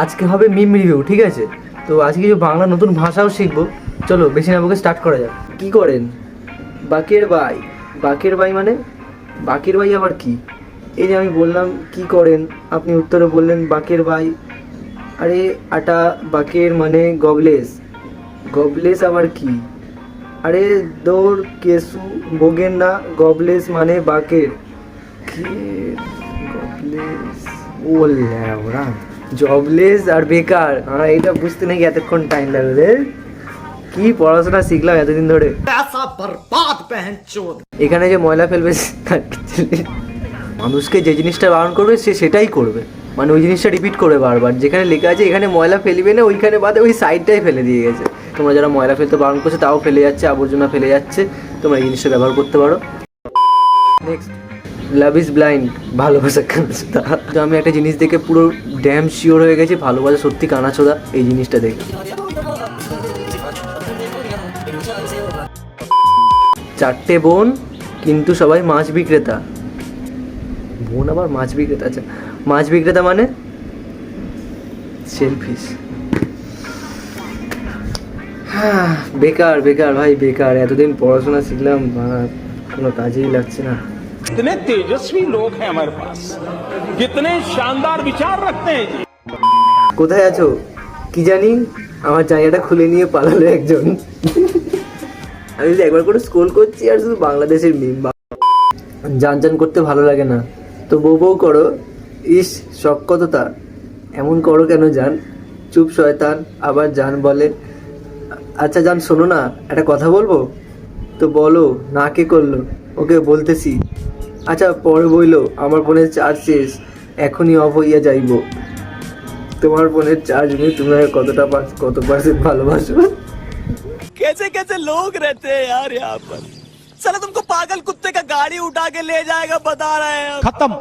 আজকে হবে meme review, ঠিক আছে? তো আজকে কিছু বাংলা নতুন ভাষাও শিখবো। চলো বেশি না বকে স্টার্ট করা যাক। কি করেন? বাকের বাই। বাকের বাই মানে? বাকের বাই আবার কি? এই যে আমি বললাম কি করেন, আপনি উত্তরে বললেন বাকের বাই। আরে আটা বাকের মানে গবলেস। গবলেস আবার কি? আরে দৌড় কেসু বোগেন না, গবলেস মানে বাকের। গবলেস ও ল্যাওড়া, জবলেস আর বেকার। হ্যাঁ, এটা বুঝতে নাকি এতক্ষণ টাইম লাগবে। কি পড়াশোনা শিখলাম এতদিন ধরে। এখানে যে ময়লা ফেলবে, মানুষকে যে জিনিসটা বারণ করবে সে সেটাই করবে, মানে ওই জিনিসটা রিপিট করবে বারবার। যেখানে লেখা আছে এখানে ময়লা ফেলবে না, ওইখানে বাদে ওই সাইডটাই ফেলে দিয়ে গেছে। তোমরা যারা ময়লা ফেলতে বারণ করছে তাও ফেলে যাচ্ছে, আবর্জনা ফেলে যাচ্ছে, তোমরা এই জিনিসটা ব্যবহার করতে পারো। নেক্সট, লাভ ইজ ব্লাইন্ড, ভালোবাসা কানাচোদা। তো আমি একটা জিনিস দেখে পুরো ড্যাম শিওর হয়ে গেছি, ভালোবাসা সত্যি কানাচোদা এই জিনিসটা দেখে। চারটে বোন কিন্তু সবাই মাছ বিক্রেতা। বোন আবার মাছ বিক্রেতা? আচ্ছা, মাছ বিক্রেতা মানে সেলফিশ। হ্যাঁ, বেকার বেকার ভাই বেকার। এতদিন পড়াশোনা শিখলাম, কোনো কাজেই লাগছে না। कितने तेजस्वी लोग हैं हमारे पास, कितने शानदार विचार रखते हैं जी। কোথায় আছো? কি জানি, আমার জায়গাটা খুলে নিয়ে পালালো একজন। আমি যদি একবার করে স্ক্রোল করছি আর শুধু বাংলাদেশের মিম। জান জান করতে ভালো লাগে না তো বউ বউ করো। ইস, শখ কত তার, এমন করো কেন জান? চুপ শয়তান। আবার জান বলে, আচ্ছা জান শোনো না, একটা কথা বলবো। তো বলো না, কে করলো? ওকে বলতেছি। আচ্ছা পরে বইলো, আমার ফোনের চার্জ শেষ, এখনই অফ হইয়া যাইব। তোমার ফোনের চার্জ নেই, তুমি কত পার্সেন্ট ভালোবাসো? कैसे कैसे लोग रहते हैं यार यहाँ पर। साला तुमको पागल कुत्ते का गाड़ी उठा के ले जाएगा बता रहे हैं। खत्म।